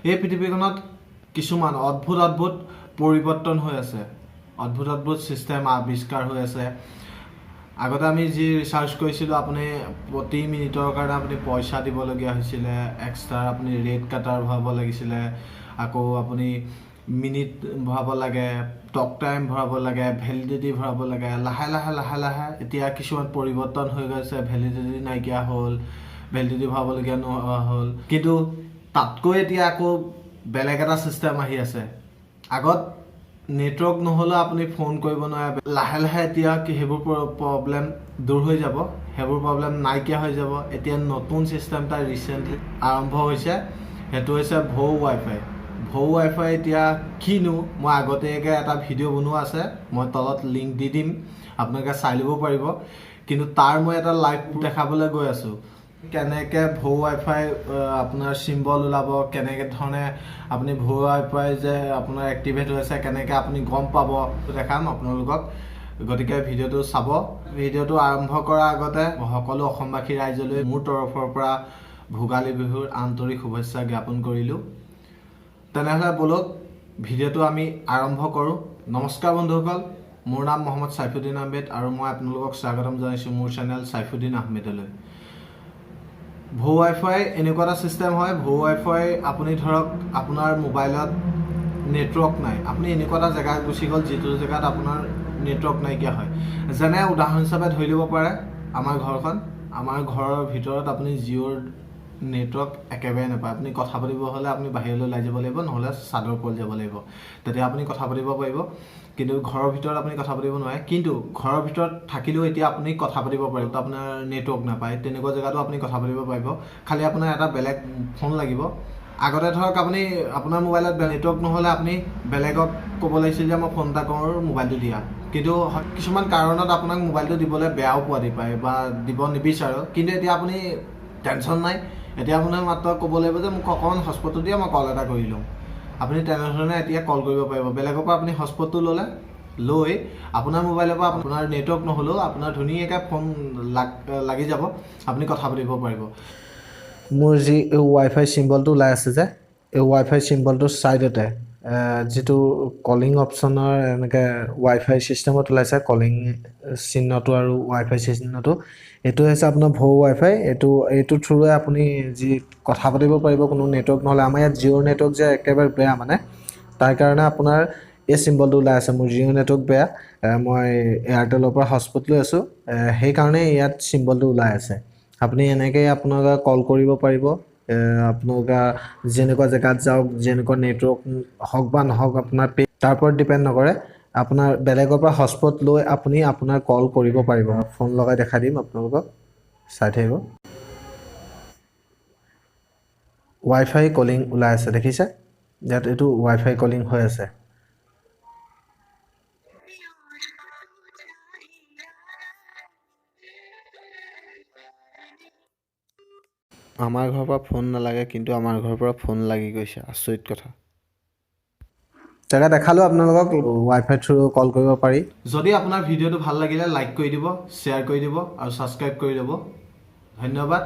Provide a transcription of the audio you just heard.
এই পৃথিৱীখনত কিছুমান অদ্ভুত পৰিৱৰ্তন হৈ আছে, অদ্ভুত চিষ্টেম আৱিষ্কাৰ হৈ আছে। আগতে আমি যি ৰিচাৰ্জ কৰিছিলোঁ, আপুনি প্ৰতি মিনিটৰ কাৰণে আপুনি পইচা দিবলগীয়া হৈছিলে, এক্সট্ৰা আপুনি ৰেট কাটাৰ ভৰাব লাগিছিলে, আকৌ আপুনি মিনিট ভৰাব লাগে, টক টাইম ভৰাব লাগে, ভেলিডিটি ভৰাব লাগে। লাহে লাহে এতিয়া কিছুমান পৰিৱৰ্তন হৈ গৈছে, ভেলিডিটি নাইকিয়া হ'ল, ভেলিডিটি ভৰাবলগীয়া নোহোৱা হ'ল। কিন্তু তাতকৈ এতিয়া আকৌ বেলেগ এটা চিষ্টেম আহি আছে। আগত নেটৱৰ্ক নহ'লেও আপুনি ফোন কৰিব নোৱাৰে, লাহে এতিয়া সেইবোৰ প্ৰব্লেম দূৰ হৈ যাব, সেইবোৰ প্ৰব্লেম নাইকিয়া হৈ যাব। এতিয়া নতুন চিষ্টেম এটা ৰিচেণ্টলি আৰম্ভ হৈছে, সেইটো হৈছে ভৌ ৱাইফাই। ভৌ ৱাইফাই এতিয়া কিনো, মই আগতীয়াকৈ এটা ভিডিঅ' বনোৱা আছে, মই তলত লিংক দি দিম, আপোনালোকে চাই ল'ব পাৰিব। কিন্তু তাৰ মই এটা লাইভ দেখাবলৈ গৈ আছোঁ, কেনেকৈ ভৌ ৱাইফাই আপোনাৰ চিম্বল ওলাব, কেনেকৈ ধৰণে আপুনি ভৌ ৱাইফাই যে আপোনাৰ এক্টিভেট হৈছে কেনেকৈ আপুনি গম পাব, দেখাম আপোনালোকক। গতিকে ভিডিঅ'টো চাব। ভিডিঅ'টো আৰম্ভ কৰাৰ আগতে সকলো অসমবাসী ৰাইজলৈ মোৰ তৰফৰ পৰা ভোগালী বিহুৰ আন্তৰিক শুভেচ্ছা জ্ঞাপন কৰিলোঁ। তেনেহ'লে বলক ভিডিঅ'টো আমি আৰম্ভ কৰোঁ। নমস্কাৰ বন্ধুসকল, মোৰ নাম মহম্মদ চাইফুদ্দিন আহমেদ আৰু মই আপোনালোকক স্বাগতম জনাইছোঁ মোৰ চেনেল চাইফুদ্দিন আহমেদলৈ। ভৌ ৱাইফাই এনেকুৱা এটা চিষ্টেম হয়, ভৌ ৱাইফাই আপুনি ধৰক আপোনাৰ মোবাইলত নেটৱৰ্ক নাই, আপুনি এনেকুৱা এটা জেগাত গুচি গ'ল যিটো জেগাত আপোনাৰ নেটৱৰ্ক নাইকিয়া হয়। যেনে উদাহৰণ হিচাপে ধৰি ল'ব পাৰে আমাৰ ঘৰখন, আমাৰ ঘৰৰ ভিতৰত আপুনি জিঅ'ৰ নেটৱৰ্ক একেবাৰে নাপায়। আপুনি কথা পাতিব হ'লে আপুনি বাহিৰলৈ ওলাই যাব লাগিব, নহ'লে চাদৰ ওপৰত যাব লাগিব, তেতিয়া আপুনি কথা পাতিব পাৰিব। কিন্তু ঘৰৰ ভিতৰত আপুনি কথা পাতিব নোৱাৰে। কিন্তু ঘৰৰ ভিতৰত থাকিলেও এতিয়া আপুনি কথা পাতিব পাৰিব, আপোনাৰ নেটৱৰ্ক নাপায়, তেনেকুৱা জেগাতো আপুনি কথা পাতিব পাৰিব। খালি আপোনাৰ এটা বেলেগ ফোন লাগিব। আগতে ধৰক আপুনি আপোনাৰ মোবাইলত নেটৱৰ্ক নহ'লে আপুনি বেলেগক ক'ব লাগিছিল যে মই ফোন এটা কৰোঁ, মোবাইলটো দিয়া। কিন্তু কিছুমান কাৰণত আপোনাক মোবাইলটো দিবলৈ বেয়াও পোৱা দি পায় বা দিব নিবিচাৰোঁ। কিন্তু এতিয়া আপুনি টেনশ্যন নাই, এতিয়া আপোনাৰ মাত্ৰ ক'ব লাগিব যে মোক অকণমান হটস্পটটো দিয়া, মই কল এটা কৰি লওঁ। আপুনি তেনেধৰণে এতিয়া কল কৰিব পাৰিব। বেলেগৰ পৰা আপুনি হটস্পটটো লৈ আপোনাৰ মোবাইলৰ পৰা আপোনাৰ নেটৱৰ্ক নহ'লেও আপোনাৰ ধুনীয়াকৈ ফোন লাগি যাব, আপুনি কথা পাতিব পাৰিব। মোৰ যি ৱাইফাই চিম্বলটো ওলাই আছে যে, এই ৱাইফাই চিম্বলটোৰ ছাইডতে যিটো কলিং অপশ্যনৰ এনেকৈ ৱাইফাই ছিষ্টেমত ওলাইছে, কলিং চিহ্নটো আৰু ৱাইফাই চিহ্নটো, এইটো হৈছে আপোনাৰ ভৌ ৱাইফাই। এইটো থ্ৰুৱে আপুনি যি কথা পাতিব পাৰিব কোনো নেটৱৰ্ক নহ'লে। আমাৰ ইয়াত জিঅ'ৰ নেটৱৰ্ক যে একেবাৰে বেয়া, মানে তাৰ কাৰণে আপোনাৰ এই চিম্বলটো ওলাই আছে। মোৰ জিঅ' নেটৱৰ্ক বেয়া, মই এয়াৰটেলৰ পৰা হটস্পট লৈ আছোঁ, সেইকাৰণে ইয়াত চিম্বলটো ওলাই আছে। আপুনি এনেকৈ আপোনালোকে কল কৰিব পাৰিব। আপোনালোকে যেনেকুৱা জেগাত যাওক, যেনেকুৱা নেটৱৰ্ক হওক বা নহওক, আপোনাৰ তাৰ ওপৰত ডিপেণ্ড নকৰে। আপোনাৰ বেলেগৰ পৰা হটস্পট লৈ আপুনি আপোনাৰ কল কৰিব পাৰিব। ফোন লগাই দেখাই দিম আপোনালোকক, চাই থাকিব। ৱাইফাই কলিং ওলাই আছে, দেখিছে? ইয়াত এইটো ৱাইফাই কলিং হৈ আছে। আমাৰ ঘৰৰ পৰা ফোন নালাগে, কিন্তু আমাৰ ঘৰৰ পৰা ফোন লাগি গৈছে, আচৰিত কথা। তাকে দেখালোঁ আপোনালোকক ৱাইফাই থ্ৰু কল কৰিব পাৰি। যদি আপোনাৰ ভিডিঅ'টো ভাল লাগিলে লাইক কৰি দিব, শ্বেয়াৰ কৰি দিব আৰু ছাবস্ক্ৰাইব কৰি ল'ব। ধন্যবাদ।